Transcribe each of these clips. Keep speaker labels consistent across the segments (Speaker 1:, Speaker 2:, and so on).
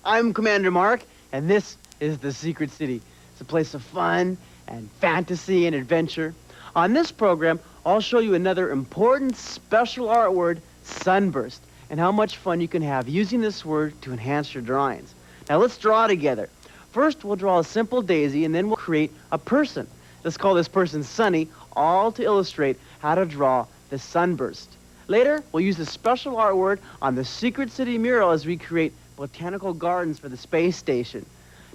Speaker 1: I'm Commander Mark, and this is the Secret City. It's a place of fun and fantasy and adventure. On this program, I'll show you another important special art word, sunburst, and how much fun you can have using this word to enhance your drawings. Now let's draw together. First, we'll draw a simple daisy, and then we'll create a person. Let's call this person Sunny, all to illustrate how to draw the sunburst. Later, we'll use a special art word on the Secret City mural as we create botanical gardens for the space station.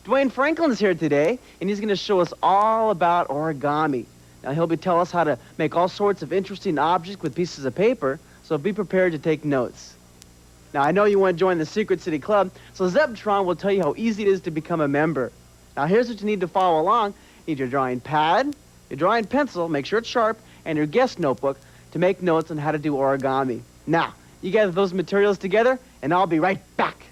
Speaker 1: Dwayne Franklin's here today, and he's going to show us all about origami. Now, he'll tell us how to make all sorts of interesting objects with pieces of paper, so be prepared to take notes. Now, I know you want to join the Secret City Club, so Zebtron will tell you how easy it is to become a member. Now, here's what you need to follow along. You need your drawing pad, your drawing pencil, make sure it's sharp, and your guest notebook to make notes on how to do origami. Now, you gather those materials together, and I'll be right back.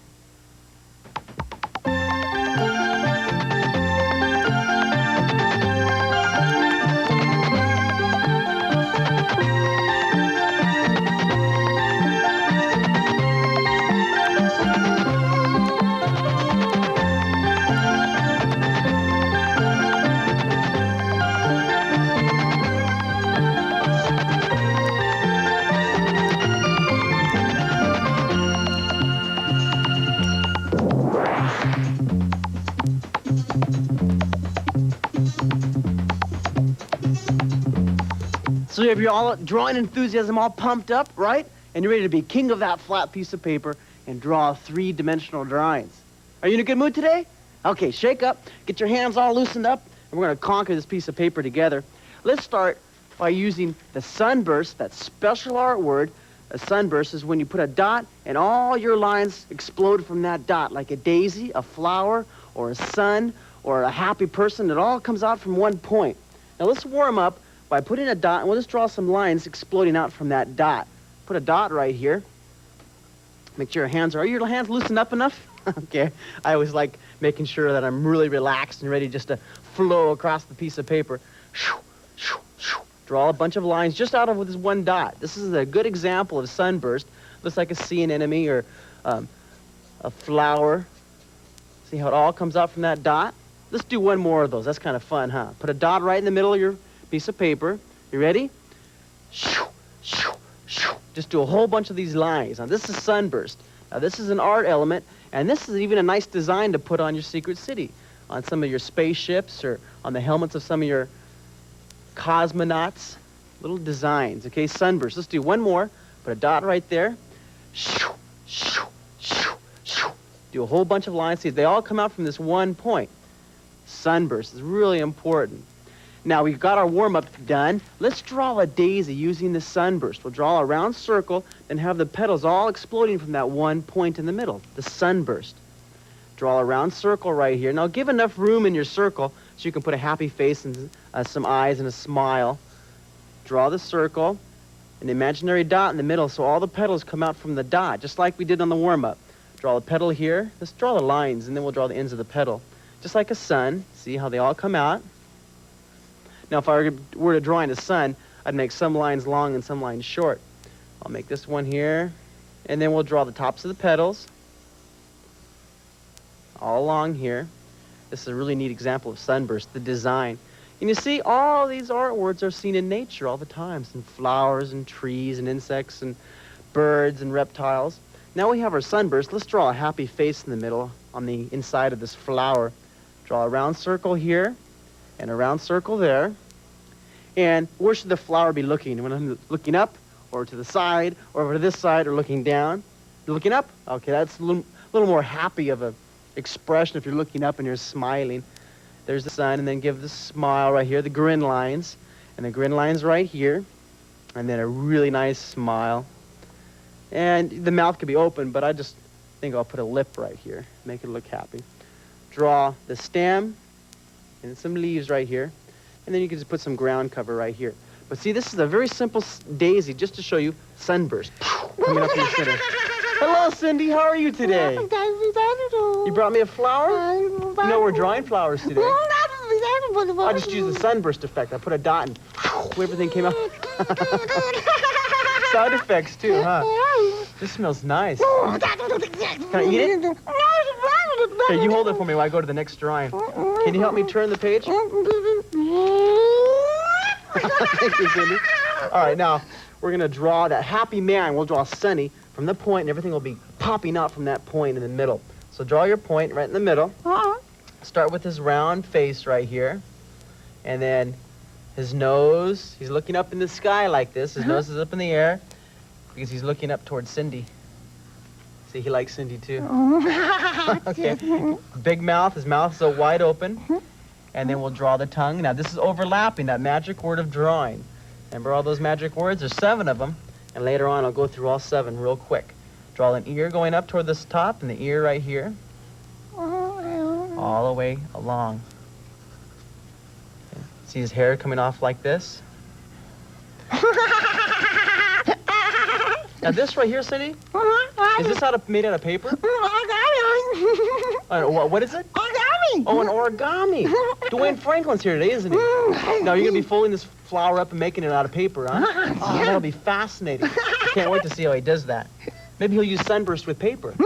Speaker 1: So you have your all drawing enthusiasm all pumped up, right? And you're ready to be king of that flat piece of paper and draw three-dimensional drawings. Are you in a good mood today? Okay, shake up, get your hands all loosened up, and we're going to conquer this piece of paper together. Let's start by using the sunburst, that special art word. A sunburst is when you put a dot and all your lines explode from that dot, like a daisy, a flower, or a sun, or a happy person. It all comes out from one point. Now let's warm up by putting a dot, and we'll just draw some lines exploding out from that dot. Put a dot right here. Make sure are your hands loosened up enough? Okay, I always like making sure that I'm really relaxed and ready just to flow across the piece of paper. Draw a bunch of lines just out of this one dot. This is a good example of sunburst. Looks like a sea anemone or a flower. See how it all comes out from that dot? Let's do one more of those. That's kind of fun, huh? Put a dot right in the middle of your piece of paper. You ready? Just do a whole bunch of these lines. Now, this is sunburst. Now, this is an art element, and this is even a nice design to put on your secret city, on some of your spaceships or on the helmets of some of your cosmonauts. Little designs, okay? Sunburst. Let's do one more. Put a dot right there. Do a whole bunch of lines. See, they all come out from this one point. Sunburst is really important. Now, we've got our warm-up done. Let's draw a daisy using the sunburst. We'll draw a round circle and have the petals all exploding from that one point in the middle, the sunburst. Draw a round circle right here. Now, give enough room in your circle so you can put a happy face and some eyes and a smile. Draw the circle, an imaginary dot in the middle so all the petals come out from the dot, just like we did on the warm-up. Draw the petal here. Let's draw the lines, and then we'll draw the ends of the petal. Just like a sun. See how they all come out? Now, if I were to draw in a sun, I'd make some lines long and some lines short. I'll make this one here, and then we'll draw the tops of the petals all along here. This is a really neat example of sunburst, the design. And you see, all these art words are seen in nature all the time, some flowers and trees and insects and birds and reptiles. Now we have our sunburst. Let's draw a happy face in the middle on the inside of this flower. Draw a round circle here and a round circle there. And where should the flower be looking? When I'm looking up, or to the side, or over to this side, or looking down? You're looking up? Okay, that's a little more happy of a expression if you're looking up and you're smiling. There's the sun, and then give the smile right here, the grin lines, and the grin lines right here, and then a really nice smile. And the mouth could be open, but I just think I'll put a lip right here, make it look happy. Draw the stem and some leaves right here, and then you can just put some ground cover right here. But see, this is a very simple daisy just to show you sunburst coming up in the center. Hello, Cindy. How are you today? You brought me a flower? You know, we're drawing flowers today. I just used the sunburst effect. I put a dot and everything came out. Sound effects, too, huh? This smells nice. Can I eat it? Here, you hold it for me while I go to the next drawing. Can you help me turn the page? Thank you, Cindy. All right, now we're going to draw that happy man. We'll draw Sunny from the point, and everything will be popping out from that point in the middle. So draw your point right in the middle. Start with his round face right here. And then his nose, he's looking up in the sky like this. His nose is up in the air because he's looking up towards Cindy. See, he likes Cindy too. Okay. Big mouth, his mouth is so wide open. And then we'll draw the tongue. Now this is overlapping, that magic word of drawing. Remember all those magic words? There's 7 of them. And later on, I'll go through all 7 real quick. Draw an ear going up toward this top and the ear right here. All the way along. Okay. See his hair coming off like this? Now this right here, Cindy, is this made out of paper? What is it?
Speaker 2: Origami.
Speaker 1: Oh, an origami. Dwayne Franklin's here today, isn't he? Now you're going to be folding this flower up and making it out of paper, huh? Oh, that'll be fascinating. Can't wait to see how he does that. Maybe he'll use sunburst with paper. See,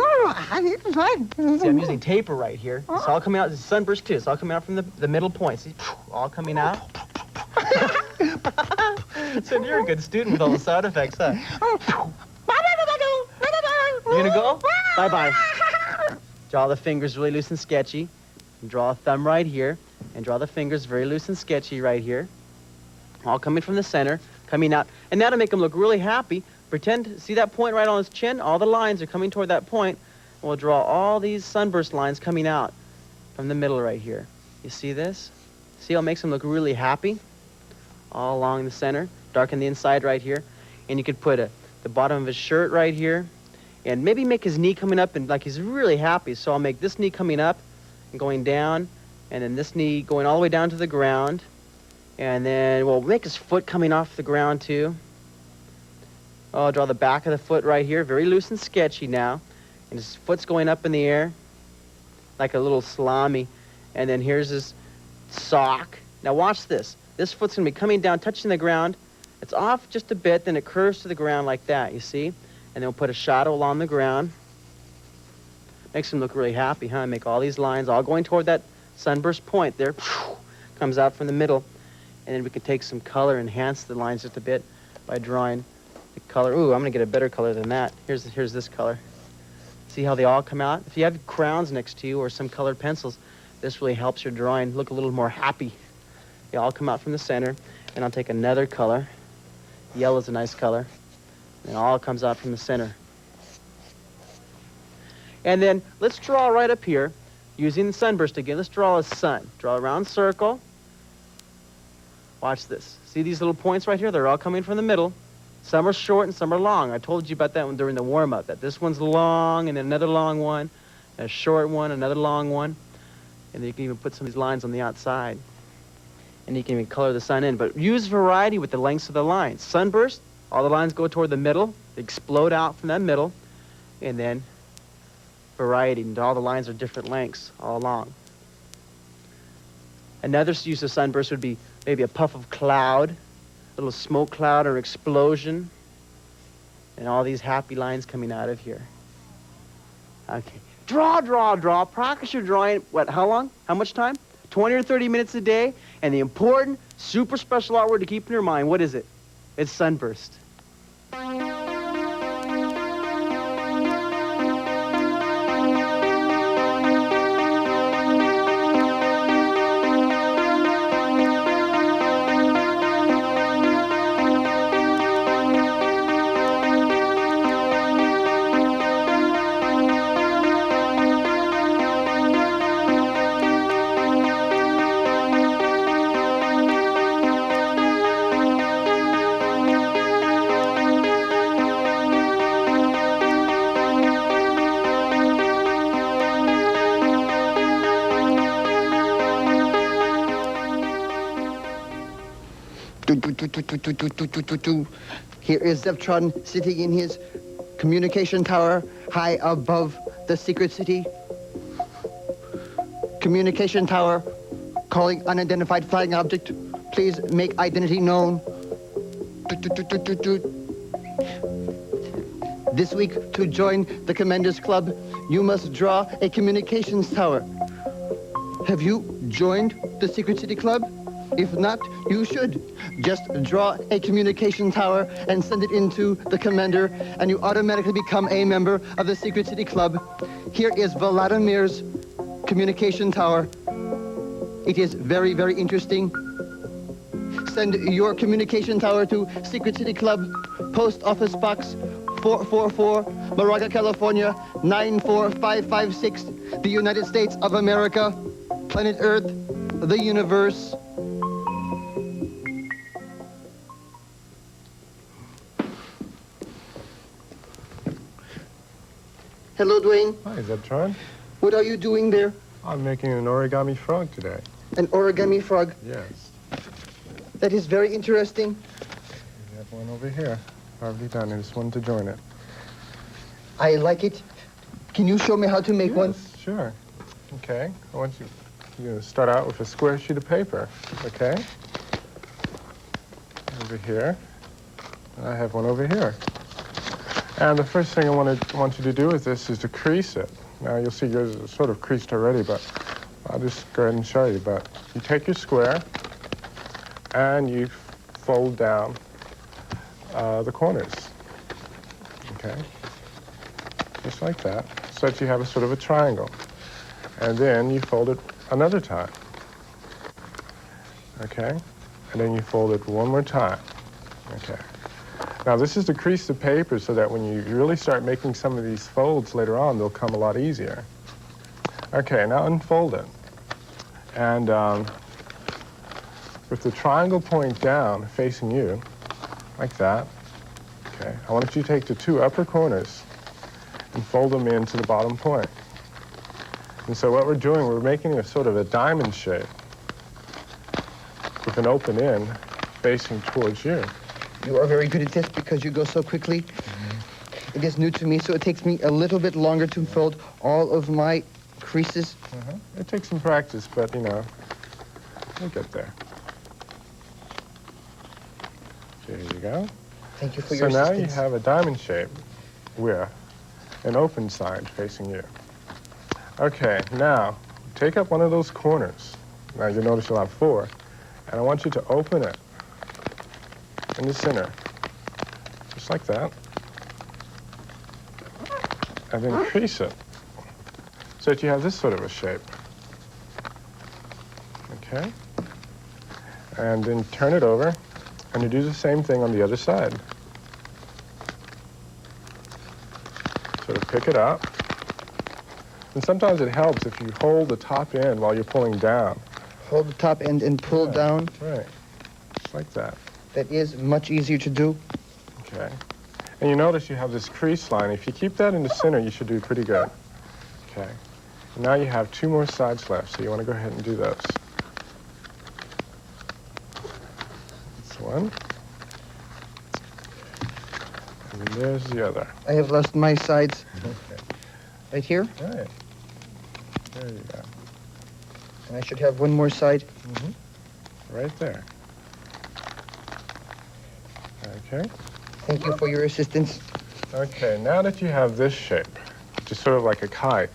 Speaker 1: I'm using taper right here. It's all coming out. It's sunburst too. It's all coming out from the middle point. See, all coming out. So you're a good student with all the sound effects, huh? You gonna go? Bye-bye. Draw the fingers really loose and sketchy. And draw a thumb right here. And draw the fingers very loose and sketchy right here. All coming from the center, coming out. And now to make him look really happy, pretend, see that point right on his chin? All the lines are coming toward that point. And we'll draw all these sunburst lines coming out from the middle right here. You see this? See how it makes him look really happy? All along the center. Darken the inside right here. And you could put the bottom of his shirt right here. And maybe make his knee coming up and like he's really happy. So I'll make this knee coming up and going down. And then this knee going all the way down to the ground. And then we'll make his foot coming off the ground too. I'll draw the back of the foot right here. Very loose and sketchy now. And his foot's going up in the air like a little salami. And then here's his sock. Now watch this. This foot's going to be coming down, touching the ground. It's off just a bit, then it curves to the ground like that, you see? And then we'll put a shadow along the ground. Makes him look really happy, huh? Make all these lines all going toward that sunburst point there. Comes out from the middle. And then we could take some color, enhance the lines just a bit by drawing the color. Ooh, I'm going to get a better color than that. Here's this color. See how they all come out? If you have crowns next to you or some colored pencils, this really helps your drawing look a little more happy. They all come out from the center. And I'll take another color. Yellow's a nice color. And it all comes out from the center. And then let's draw right up here using the sunburst again. Let's draw a sun. Draw a round circle. Watch this. See these little points right here? They're all coming from the middle. Some are short and some are long. I told you about that one during the warm-up, that this one's long and another long one, a short one, another long one. And then you can even put some of these lines on the outside. And you can even color the sun in. But use variety with the lengths of the lines. Sunburst, all the lines go toward the middle. They explode out from that middle. And then variety, and all the lines are different lengths all along. Another use of sunburst would be maybe a puff of cloud, a little smoke cloud or explosion, and all these happy lines coming out of here. Okay. Draw, draw, draw. Practice your drawing. What, how long? How much time? 20 or 30 minutes a day. And the important, super special artwork to keep in your mind, what is it? It's sunburst.
Speaker 2: Here is Zeptron sitting in his communication tower high above the secret city. Communication tower calling unidentified flying object. Please make identity known. This week to join the Commanders Club you must draw a communications tower. Have you joined the Secret City Club? If not, you should. Just draw a communication tower and send it into the commander, and you automatically become a member of the Secret City Club. Here is Vladimir's communication tower. It is very, very interesting. Send your communication tower to Secret City Club, Post Office Box 444, Moraga, California, 94556, the United States of America, planet Earth, the universe. Hello, Dwayne.
Speaker 3: Hi, is that John?
Speaker 2: What are you doing there?
Speaker 3: I'm making an origami frog today.
Speaker 2: An origami frog.
Speaker 3: Yes.
Speaker 2: That is very interesting.
Speaker 3: We have one over here. Already done. I just wanted to join it.
Speaker 2: I like it. Can you show me how to make one?
Speaker 3: Sure. Okay. I want you to start out with a square sheet of paper. Okay. Over here. I have one over here. And the first thing I want you to do with this is to crease it. Now you'll see yours is sort of creased already, but I'll just go ahead and show you. But you take your square and you fold down the corners. Okay? Just like that, so that you have a sort of a triangle. And then you fold it another time. Okay? And then you fold it one more time. Okay. Now this is to crease the paper so that when you really start making some of these folds later on, they'll come a lot easier. Okay, now unfold it. And with the triangle point down, facing you, like that, okay, I want you to take the two upper corners and fold them into the bottom point. And so what we're doing, we're making a sort of a diamond shape with an open end facing towards you.
Speaker 2: You are very good at this because you go so quickly. It is new to me, so it takes me a little bit longer to fold all of my creases.
Speaker 3: It takes some practice, but, you know, we'll get there. There you go.
Speaker 2: Thank you for your
Speaker 3: assistance. So now you have a diamond shape with an open side facing you. Okay, now take up one of those corners. Now you'll notice you'll have four. And I want you to open it in the center, just like that. And then crease it so that you have this sort of a shape. Okay? And then turn it over, and you do the same thing on the other side. Sort of pick it up. And sometimes it helps if you hold the top end while you're pulling down.
Speaker 2: Hold the top end and pull down.
Speaker 3: Right, just like that.
Speaker 2: That is much easier to do.
Speaker 3: Okay. And you notice you have this crease line. If you keep that in the center, you should do pretty good. Okay. And now you have two more sides left, so you want to go ahead and do those. That's one. And there's the other.
Speaker 2: I have lost my sides.
Speaker 3: Okay.
Speaker 2: Right here.
Speaker 3: Right. There you go.
Speaker 2: And I should have one more side.
Speaker 3: Right there. Okay.
Speaker 2: Thank you for your assistance.
Speaker 3: Okay, now that you have this shape, which is sort of like a kite,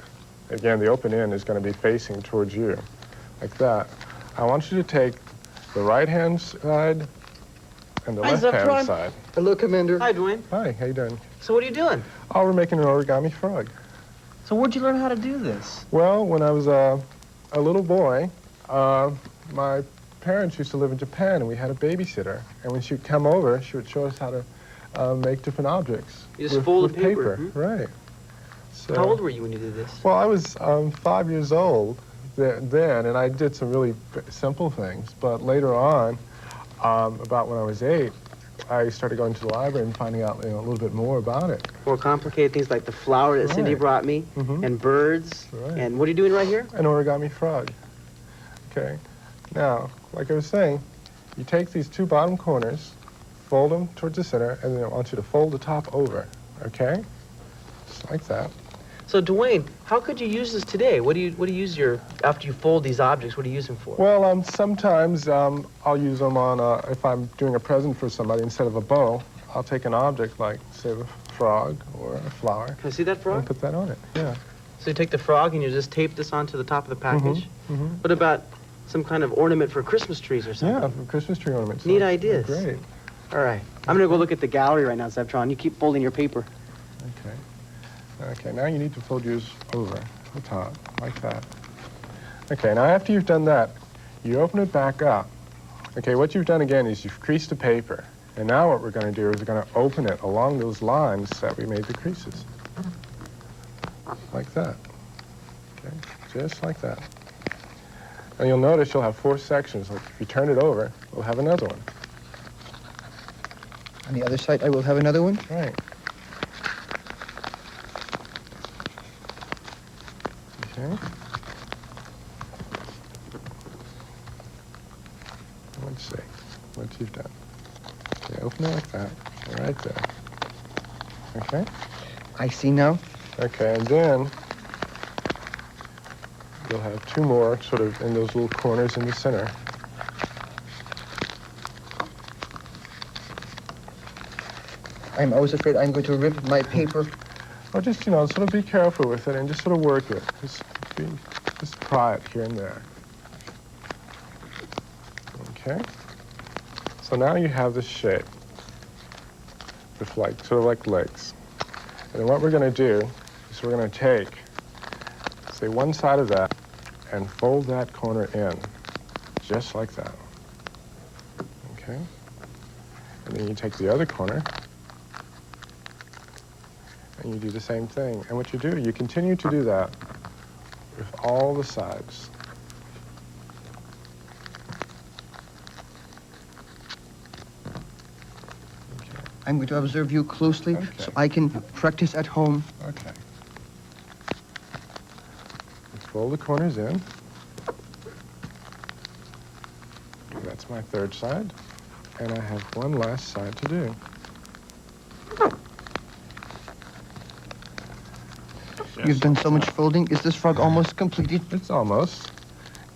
Speaker 3: again, the open end is going to be facing towards you, like that. I want you to take the right-hand side and the left-hand side.
Speaker 2: Hello, Commander.
Speaker 1: Hi, Dwayne.
Speaker 3: Hi, how you doing?
Speaker 1: So what are you doing?
Speaker 3: Oh, we're making an origami frog.
Speaker 1: So where'd you learn how to do this?
Speaker 3: Well, when I was a little boy, my parents used to live in Japan, and we had a babysitter. And when she would come over, she would show us how to make different objects.
Speaker 1: You just folded paper.
Speaker 3: Right. So,
Speaker 1: How old were you when you did this?
Speaker 3: well, I was 5 years old then, and I did some really simple things. But later on, about when I was 8, I started going to the library and finding out a little bit more about it.
Speaker 1: More complicated things like the flower that Cindy brought me, and birds.
Speaker 3: Right.
Speaker 1: And what are you doing right here?
Speaker 3: An origami frog. Okay. Now, like I was saying, you take these two bottom corners, fold them towards the center, and then I want you to fold the top over. Okay? Just like that.
Speaker 1: So Dwayne, how could you use this today? What do you use after you fold these objects? What do you use them for?
Speaker 3: Well, sometimes I'll use them on if I'm doing a present for somebody instead of a bow. I'll take an object like, say, a frog or a flower.
Speaker 1: Can I see that frog?
Speaker 3: And put that on it. Yeah.
Speaker 1: So you take the frog and you just tape this onto the top of the package?
Speaker 3: Mm-hmm.
Speaker 1: What about some kind of ornament for Christmas trees or something?
Speaker 3: Yeah, for Christmas tree ornaments.
Speaker 1: Neat
Speaker 3: They're
Speaker 1: ideas.
Speaker 3: Great.
Speaker 1: All right. I'm going to go look at the gallery right now, Zeptron. You keep folding your paper.
Speaker 3: Okay. Okay, now you need to fold yours over the top, like that. Okay, now after you've done that, you open it back up. Okay, what you've done again is you've creased the paper. And now what we're going to do is we're going to open it along those lines that we made the creases. Like that. Okay, just like that. And you'll notice you'll have 4 sections. Like if you turn it over, we'll have another one.
Speaker 2: On the other side, I will have another one.
Speaker 3: Right. Okay. Let's see what you've done. Okay, open it like that, right there. Okay?
Speaker 2: I see now.
Speaker 3: Okay, and then you'll have 2 more sort of in those little corners in the center.
Speaker 2: I'm always afraid I'm going to rip my paper.
Speaker 3: Well, just, you know, sort of be careful with it and just sort of work it. Just pry it here and there. Okay? So now you have this shape with like, sort of like legs. And then what we're going to do is we're going to take, say, one side of that and fold that corner in, just like that. Okay? And then you take the other corner and you do the same thing. And what you do, you continue to do that with all the sides.
Speaker 2: I'm going to observe you closely so I can practice at home.
Speaker 3: Okay. Let's fold the corners in. That's my 3rd side. And I have one last side to do.
Speaker 2: You've done so much folding. Is this frog almost completed?
Speaker 3: It's almost.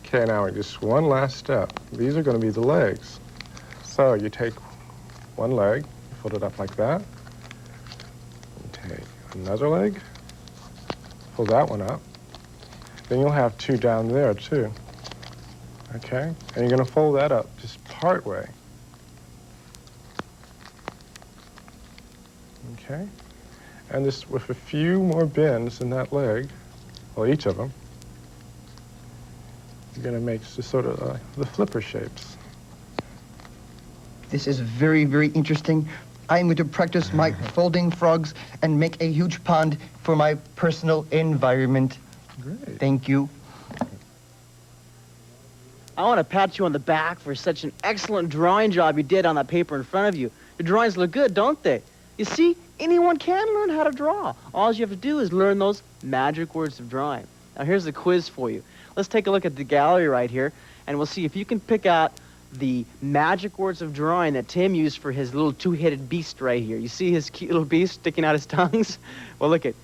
Speaker 3: Okay, now just one last step. These are going to be the legs. So you take one leg, fold it up like that. You take another leg, pull that one up. Then you'll have 2 down there too. Okay? And you're going to fold that up just part way. Okay? And this, with a few more bends in that leg, well, each of them, you're going to make just sort of the flipper shapes.
Speaker 2: This is very, very interesting. I'm going to practice my folding frogs and make a huge pond for my personal environment.
Speaker 3: Great.
Speaker 2: Thank you.
Speaker 1: I want to pat you on the back for such an excellent drawing job you did on that paper in front of you. Your drawings look good, don't they? You see, anyone can learn how to draw. All you have to do is learn those magic words of drawing. Now here's the quiz for you. Let's take a look at the gallery right here, and we'll see if you can pick out the magic words of drawing that Tim used for his little 2-headed beast right here. You see his cute little beast sticking out his tongues? Well, look at,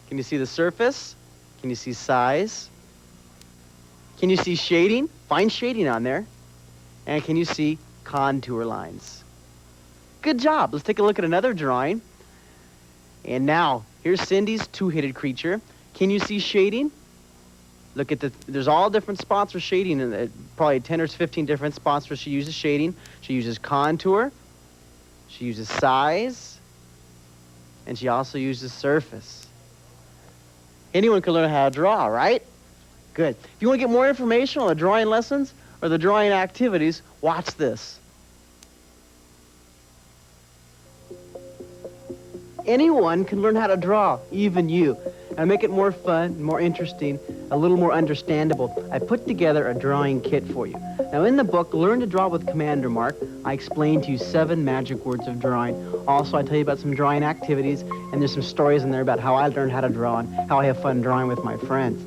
Speaker 1: can you see the surface? Can you see size? Can you see shading? Fine shading on there. And can you see contour lines? Good job. Let's take a look at another drawing. And now, here's Cindy's 2-headed creature. Can you see shading? Look at there's all different spots for shading, and probably 10 or 15 different spots where she uses shading. She uses contour, she uses size, and she also uses surface. Anyone can learn how to draw, right? Good. If you want to get more information on the drawing lessons or the drawing activities, watch this. Anyone can learn how to draw, even you. And make it more fun, more interesting, a little more understandable, I put together a drawing kit for you. Now in the book, Learn to Draw with Commander Mark, I explain to you 7 magic words of drawing. Also, I tell you about some drawing activities, and there's some stories in there about how I learned how to draw and how I have fun drawing with my friends.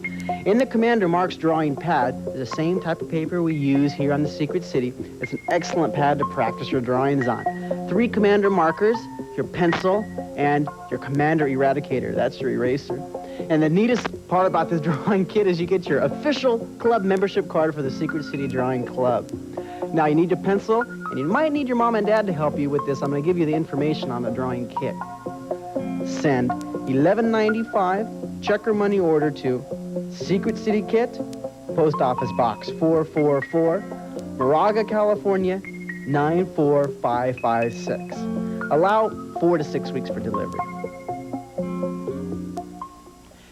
Speaker 1: In the Commander Mark's drawing pad, there's the same type of paper we use here on the Secret City. It's an excellent pad to practice your drawings on. 3 Commander markers, your pencil, and your Commander Eradicator. That's your eraser. And the neatest part about this drawing kit is you get your official club membership card for the Secret City Drawing Club. Now, you need your pencil, and you might need your mom and dad to help you with this. I'm going to give you the information on the drawing kit. Send $11.95 check your money order to Secret City Kit, Post Office Box 444, Moraga, California 94556. Allow 4 to 6 weeks for delivery.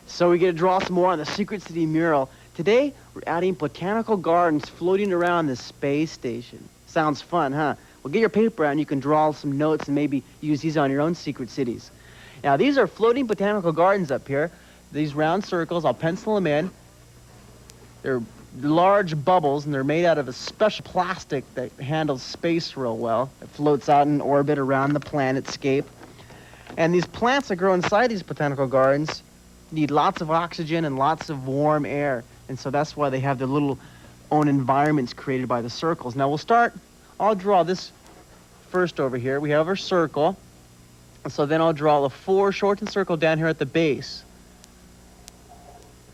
Speaker 1: So we get to draw some more on the Secret City mural. Today, we're adding botanical gardens floating around the space station. Sounds fun, huh? Well, get your paper out and you can draw some notes and maybe use these on your own secret cities. Now, these are floating botanical gardens up here. These round circles, I'll pencil them in. They're large bubbles, and they're made out of a special plastic that handles space real well. It floats out in orbit around the planetscape. And these plants that grow inside these botanical gardens need lots of oxygen and lots of warm air. And so that's why they have their little own environments created by the circles. Now I'll draw this first over here. We have our circle. And so then I'll draw a foreshortened circle down here at the base.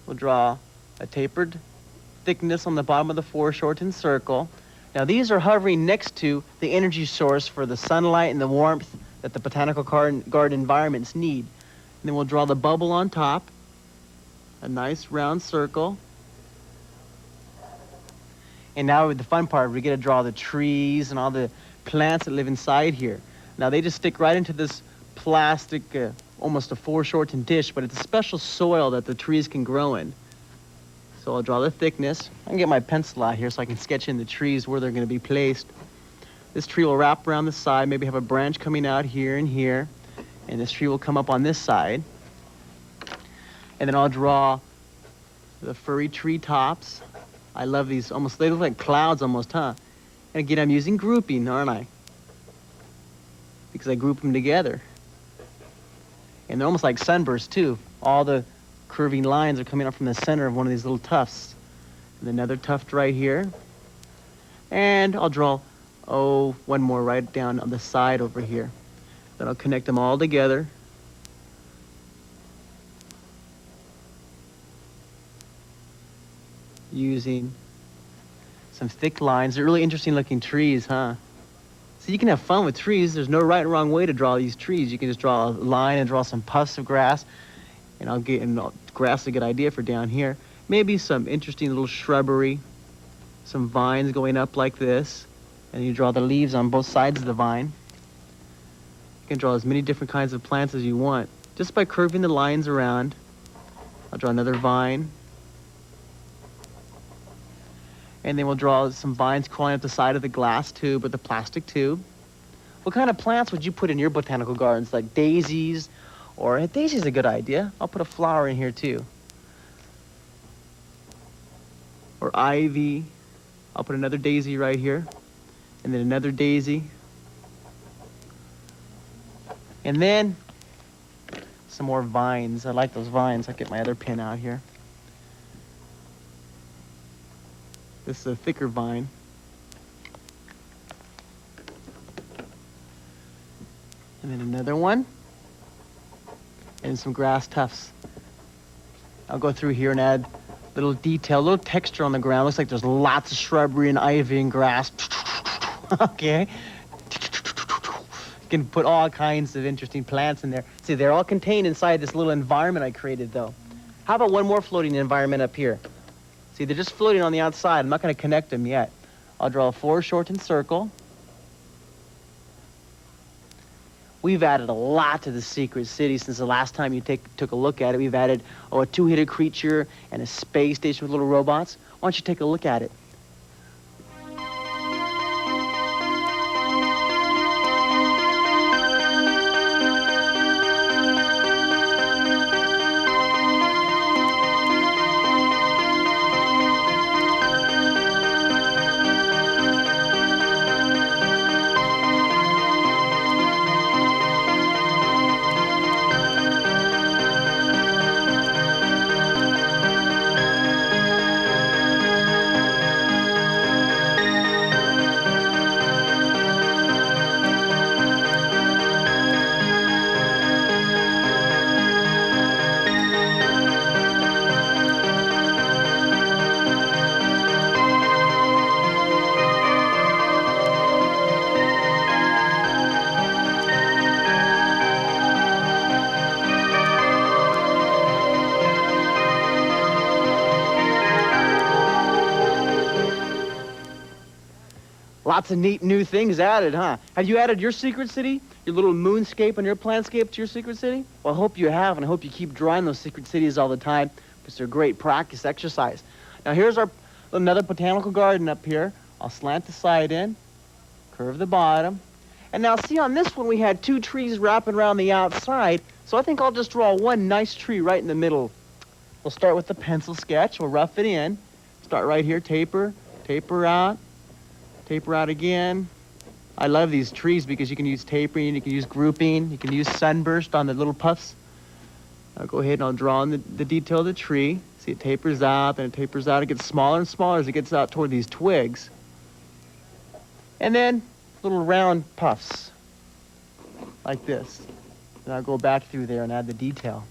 Speaker 1: We'll draw a tapered thickness on the bottom of the foreshortened circle. Now these are hovering next to the energy source for the sunlight and the warmth that the botanical garden environments need. And then we'll draw the bubble on top, a nice round circle. And now with the fun part, we get to draw the trees and all the plants that live inside here. Now they just stick right into this plastic, almost a foreshortened dish, but it's a special soil that the trees can grow in. So I'll draw the thickness. I can get my pencil out here so I can sketch in the trees where they're going to be placed. This tree will wrap around the side, maybe have a branch coming out here and here, and this tree will come up on this side. And then I'll draw the furry tree tops. I love these, they look like clouds almost, huh? And again, I'm using grouping, aren't I? Because I group them together. And they're almost like sunbursts too. All the curving lines are coming up from the center of one of these little tufts. And another tuft right here. And I'll draw, one more right down on the side over here. Then I'll connect them all together. Using some thick lines. They're really interesting looking trees, huh? So you can have fun with trees. There's no right and wrong way to draw these trees. You can just draw a line and draw some puffs of grass. And grass is a good idea for down here. Maybe some interesting little shrubbery, some vines going up like this. And you draw the leaves on both sides of the vine. You can draw as many different kinds of plants as you want, just by curving the lines around. I'll draw another vine. And then we'll draw some vines crawling up the side of the glass tube or the plastic tube. What kind of plants would you put in your botanical gardens? Like daisies? Or daisy's a good idea. I'll put a flower in here too. Or ivy. I'll put another daisy right here. And then another daisy. And then some more vines. I like those vines. I'll get my other pin out here. This is a thicker vine. And then another one. And some grass tufts. I'll go through here and add little detail, little texture on the ground. Looks like there's lots of shrubbery and ivy and grass. Okay. You can put all kinds of interesting plants in there. See, they're all contained inside this little environment I created, though. How about one more floating environment up here? See, they're just floating on the outside. I'm not going to connect them yet. I'll draw a foreshortened circle. We've added a lot to the Secret City since the last time you took a look at it. We've added, a two-headed creature and a space station with little robots. Why don't you take a look at it? Lots of neat new things added, huh? Have you added your secret city, your little moonscape and your planscape to your secret city? Well, I hope you have, and I hope you keep drawing those secret cities all the time because they're great practice exercise. Now, here's another botanical garden up here. I'll slant the side in, curve the bottom. And now, see, on this one, we had 2 trees wrapping around the outside, so I think I'll just draw one nice tree right in the middle. We'll start with the pencil sketch. We'll rough it in. Start right here, taper out. Taper out again. I love these trees because you can use tapering, you can use grouping, you can use sunburst on the little puffs. I'll go ahead and I'll draw in the detail of the tree. See, it tapers out, and it tapers out. It gets smaller and smaller as it gets out toward these twigs. And then little round puffs, like this. And I'll go back through there and add the detail.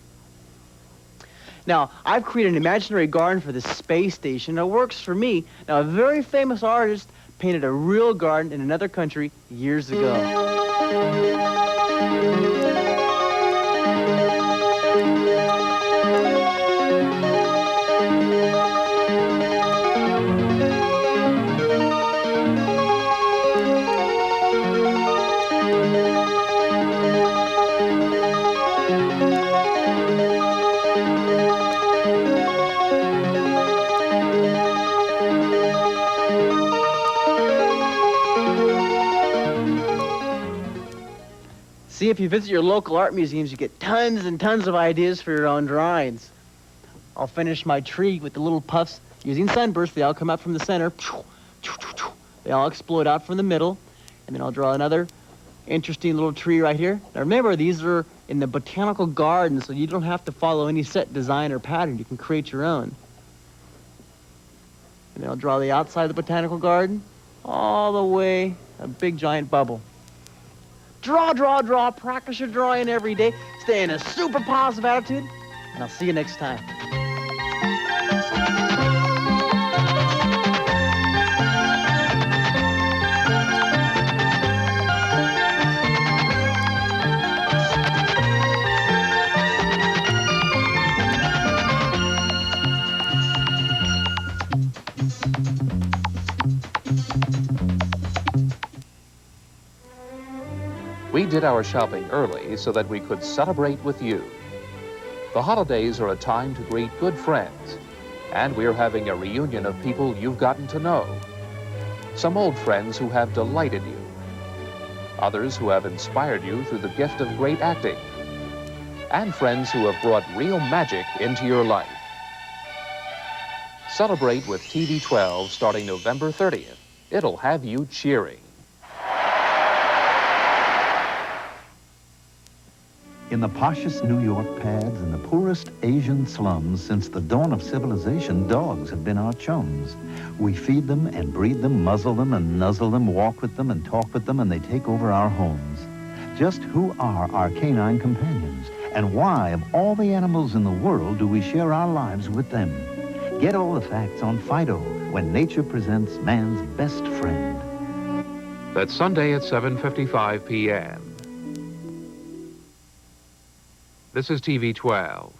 Speaker 1: Now, I've created an imaginary garden for the space station. It works for me. Now, a very famous artist painted a real garden in another country years ago. See, if you visit your local art museums, you get tons and tons of ideas for your own drawings. I'll finish my tree with the little puffs using sunburst. They all come out from the center. They all explode out from the middle. And then I'll draw another interesting little tree right here. Now remember, these are in the botanical garden, so you don't have to follow any set design or pattern. You can create your own. And then I'll draw the outside of the botanical garden all the way, a big giant bubble. Draw, draw, draw. Practice your drawing every day. Stay in a super positive attitude, and I'll see you next time.
Speaker 4: We did our shopping early so that we could celebrate with you. The holidays are a time to greet good friends, and we're having a reunion of people you've gotten to know. Some old friends who have delighted you, others who have inspired you through the gift of great acting, and friends who have brought real magic into your life. Celebrate with TV 12 starting November 30th. It'll have you cheering.
Speaker 5: In the poshest New York pads and the poorest Asian slums since the dawn of civilization, dogs have been our chums. We feed them and breed them, muzzle them and nuzzle them, walk with them and talk with them, and they take over our homes. Just who are our canine companions? And why, of all the animals in the world, do we share our lives with them? Get all the facts on Fido when nature presents man's best friend.
Speaker 4: That's Sunday at 7:55 p.m. This is TV 12.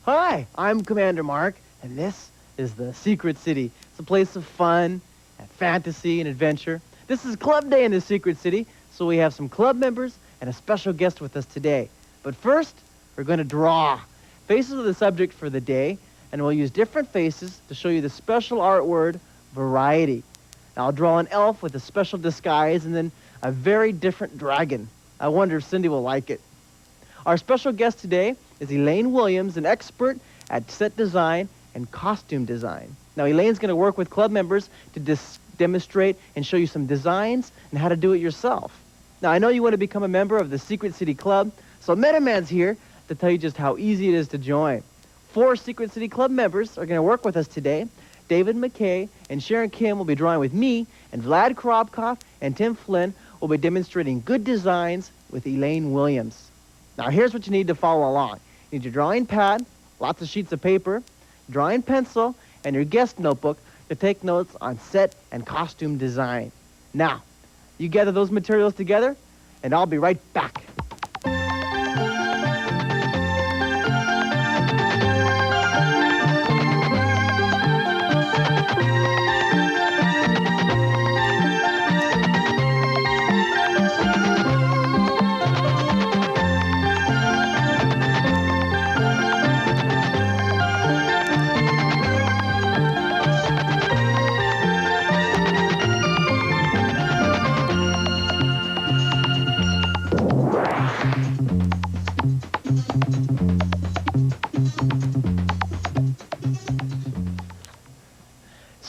Speaker 1: Hi, I'm Commander Mark, and this is the Secret City. It's a place of fun and fantasy and adventure. This is Club Day in the Secret City, so we have some club members and a special guest with us today. But first, we're going to draw. Faces are the subject for the day, and we'll use different faces to show you the special art word, variety. Now, I'll draw an elf with a special disguise and then a very different dragon. I wonder if Cindy will like it. Our special guest today is Elaine Williams, an expert at set design and costume design. Now, Elaine's going to work with club members to demonstrate and show you some designs and how to do it yourself. Now, I know you want to become a member of the Secret City Club, so Metaman's here to tell you just how easy it is to join. 4 Secret City Club members are going to work with us today. David McKay and Sharon Kim will be drawing with me, and Vlad Korobkov and Tim Flynn will be demonstrating good designs with Elaine Williams. Now, here's what you need to follow along. You need your drawing pad, lots of sheets of paper, drawing pencil, and your guest notebook to take notes on set and costume design. Now, you gather those materials together, and I'll be right back.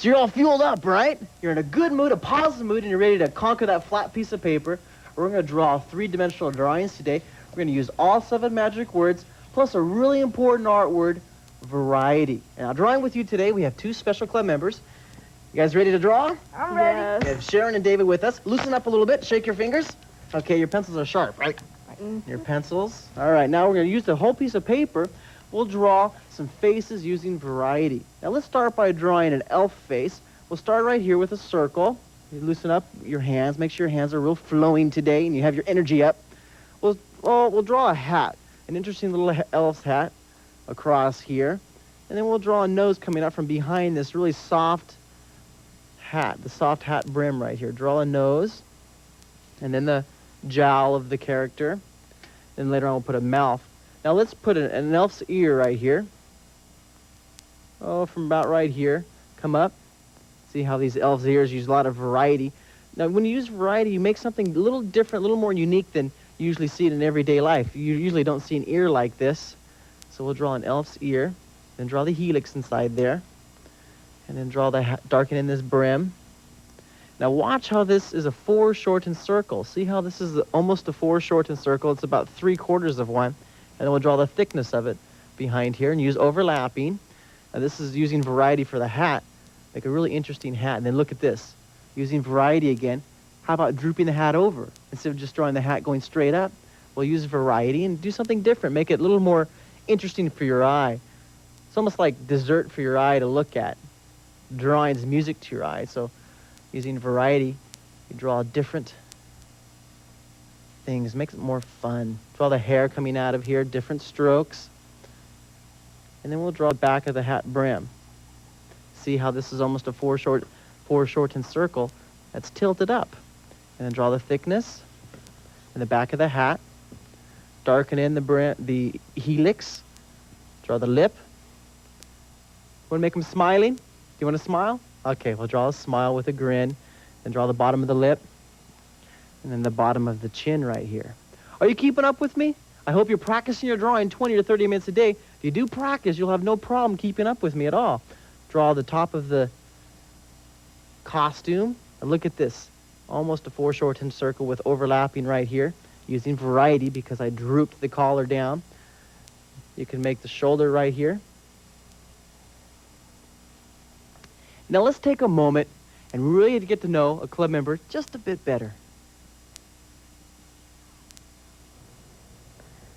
Speaker 1: So you're all fueled up, right? You're in a good mood, a positive mood, and you're ready to conquer that flat piece of paper. We're going to draw three-dimensional drawings today. We're going to use all 7 magic words, plus a really important art word, variety. And now drawing with you today, we have 2 special club members. You guys ready to draw?
Speaker 6: I'm ready.
Speaker 1: We have Sharon and David with us. Loosen up a little bit. Shake your fingers. Okay, your pencils are sharp, right? Your pencils. All right, now we're going to use the whole piece of paper. We'll draw some faces using variety. Now let's start by drawing an elf face. We'll start right here with a circle. You loosen up your hands. Make sure your hands are real flowing today and you have your energy up. We'll draw a hat, an interesting little elf's hat across here. And then we'll draw a nose coming out from behind this really soft hat, the soft hat brim right here. Draw a nose, and then the jowl of the character. Then later on we'll put a mouth. Now let's put an elf's ear right here. Oh, from about right here, come up. See how these elf's ears use a lot of variety. Now when you use variety, you make something a little different, a little more unique than you usually see it in everyday life. You usually don't see an ear like this. So we'll draw an elf's ear, then draw the helix inside there, and then draw the darken in this brim. Now watch how this is a foreshortened circle. See how this is almost a foreshortened circle? It's about 3/4 of one. And then we'll draw the thickness of it behind here and use overlapping. Now this is using variety for the hat. Make a really interesting hat. And then look at this. Using variety again. How about drooping the hat over? Instead of just drawing the hat going straight up, we'll use variety and do something different. Make it a little more interesting for your eye. It's almost like dessert for your eye to look at. Drawing's music to your eye. So using variety, you draw different things, makes it more fun. Draw the hair coming out of here, different strokes. And then we'll draw the back of the hat brim. See how this is almost a foreshortened circle that's tilted up. And then draw the thickness in the back of the hat. Darken in the brim, the helix. Draw the lip. Want to make them smiling? Do you want to smile? Okay, we'll draw a smile with a grin. Then draw the bottom of the lip. And then the bottom of the chin right here. Are you keeping up with me? I hope you're practicing your drawing 20 to 30 minutes a day. If you do practice, you'll have no problem keeping up with me at all. Draw the top of the costume. And look at this. Almost a foreshortened circle with overlapping right here. Using variety because I drooped the collar down. You can make the shoulder right here. Now let's take a moment and really get to know a club member just a bit better.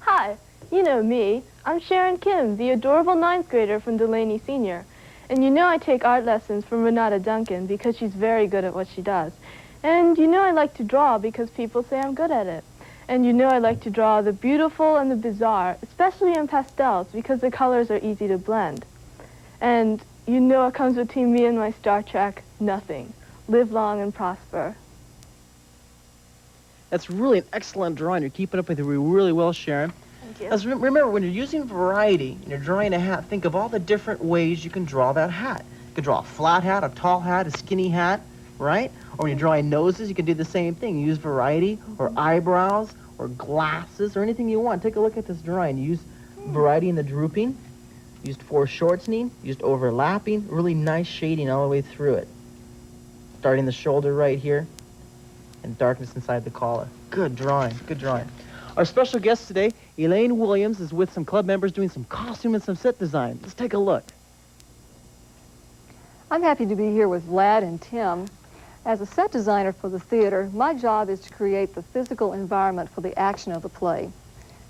Speaker 6: Hi, you know me. I'm Sharon Kim, the adorable 9th grader from Delaney Senior. And you know I take art lessons from Renata Duncan because she's very good at what she does. And you know I like to draw because people say I'm good at it. And you know I like to draw the beautiful and the bizarre, especially in pastels because the colors are easy to blend. And you know what comes between me and my Star Trek? Nothing. Live long and prosper.
Speaker 1: That's really an excellent drawing. You're keeping up with it really well, Sharon.
Speaker 6: Thank you.
Speaker 1: Now, remember, when you're using variety and you're drawing a hat, think of all the different ways you can draw that hat. You can draw a flat hat, a tall hat, a skinny hat, right? Or when you're drawing noses, you can do the same thing. You use variety or eyebrows or glasses or anything you want. Take a look at this drawing. You used variety in the drooping, used foreshortening, used overlapping, really nice shading all the way through it. Starting the shoulder right here and darkness inside the collar. Good drawing, good drawing. Our special guest today, Elaine Williams, is with some club members doing some costume and some set design. Let's take a look.
Speaker 7: I'm happy to be here with Vlad and Tim. As a set designer for the theater, my job is to create the physical environment for the action of the play.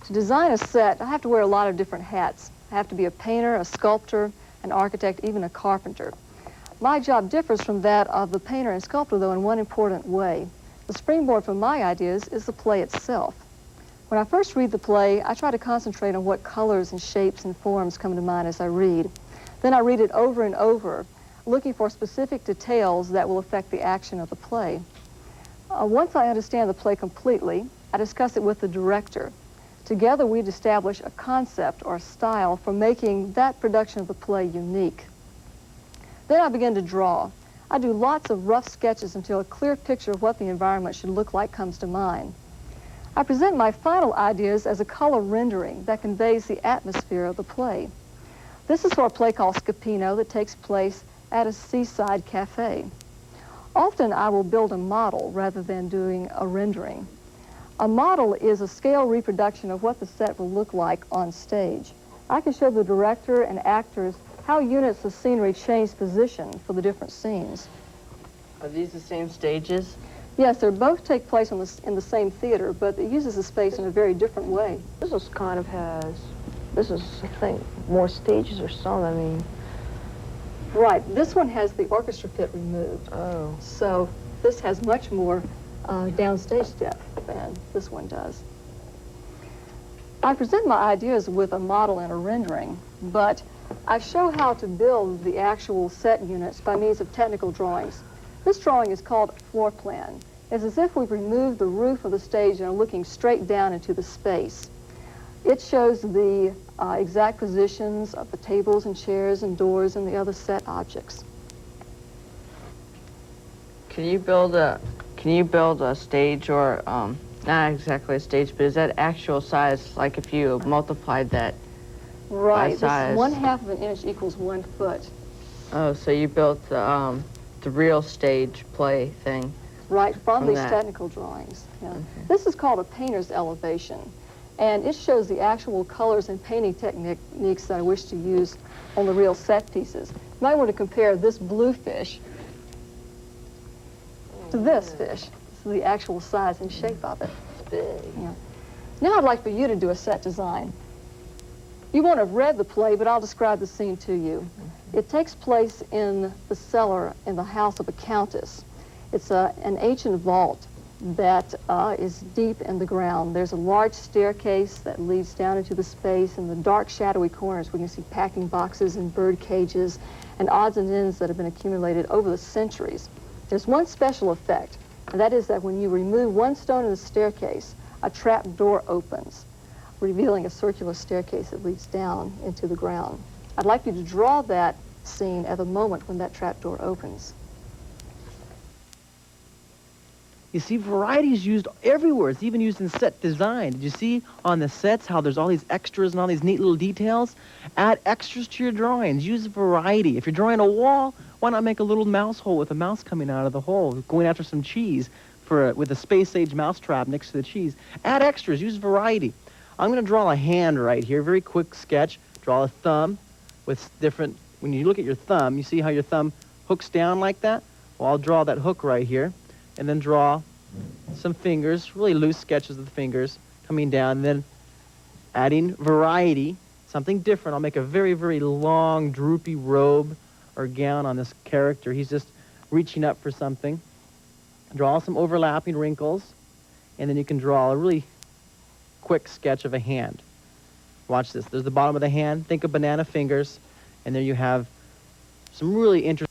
Speaker 7: To design a set, I have to wear a lot of different hats. I have to be a painter, a sculptor, an architect, even a carpenter. My job differs from that of the painter and sculptor, though, in one important way. The springboard for my ideas is the play itself. When I first read the play, I try to concentrate on what colors and shapes and forms come to mind as I read. Then I read it over and over, looking for specific details that will affect the action of the play. Once I understand the play completely, I discuss it with the director. Together, we'd establish a concept or style for making that production of the play unique. Then I begin to draw. I do lots of rough sketches until a clear picture of what the environment should look like comes to mind. I present my final ideas as a color rendering that conveys the atmosphere of the play. This is for a play called Scapino that takes place at a seaside cafe. Often I will build a model rather than doing a rendering. A model is a scale reproduction of what the set will look like on stage. I can show the director and actors how units of scenery change position for the different scenes.
Speaker 8: Are these the same stages?
Speaker 7: Yes, they both take place in the same theater, but it uses the space in a very different way.
Speaker 8: This is kind of this is, I think, more stages or some, I mean.
Speaker 7: Right, this one has the orchestra pit removed.
Speaker 8: Oh.
Speaker 7: So this has much more downstage depth than this one does. I present my ideas with a model and a rendering, but I show how to build the actual set units by means of technical drawings. This drawing is called a floor plan. It's as if we've removed the roof of the stage and are looking straight down into the space. It shows the exact positions of the tables and chairs and doors and the other set objects.
Speaker 8: Can you build a stage, or not exactly a stage, but is that actual size, like if you multiplied that
Speaker 7: Right,
Speaker 8: by size?
Speaker 7: this 1/2 of an inch equals 1 foot.
Speaker 8: Oh, so you built the real stage play thing.
Speaker 7: Right, from these
Speaker 8: that.
Speaker 7: technical drawings. Yeah.
Speaker 8: Okay.
Speaker 7: This is called a painter's elevation, and it shows the actual colors and painting techniques that I wish to use on the real set pieces. You might want to compare this blue fish to this fish. This is the actual size and shape of it.
Speaker 8: It's big.
Speaker 7: Yeah. Now I'd like for you to do a set design. You won't have read the play, but I'll describe the scene to you. It takes place in the cellar in the house of a countess. It's an ancient vault that is deep in the ground. There's a large staircase that leads down into the space. In the dark, shadowy corners, we can see packing boxes and bird cages and odds and ends that have been accumulated over the centuries. There's one special effect, and that is that when you remove one stone in the staircase, a trap door opens, revealing a circular staircase that leads down into the ground. I'd like you to draw that scene at the moment when that trap door opens.
Speaker 1: You see, variety is used everywhere. It's even used in set design. Did you see on the sets how there's all these extras and all these neat little details? Add extras to your drawings. Use variety. If you're drawing a wall, why not make a little mouse hole with a mouse coming out of the hole, going after some cheese with a space-age mouse trap next to the cheese? Add extras. Use variety. I'm going to draw a hand right here. Very quick sketch. Draw a thumb with different... When you look at your thumb, you see how your thumb hooks down like that? Well, I'll draw that hook right here. And then draw some fingers, really loose sketches of the fingers coming down, and then adding variety, something different. I'll make a very, very long, droopy robe or gown on this character. He's just reaching up for something. Draw some overlapping wrinkles, and then you can draw a really quick sketch of a hand. Watch this. There's the bottom of the hand. Think of banana fingers, and there you have some really interesting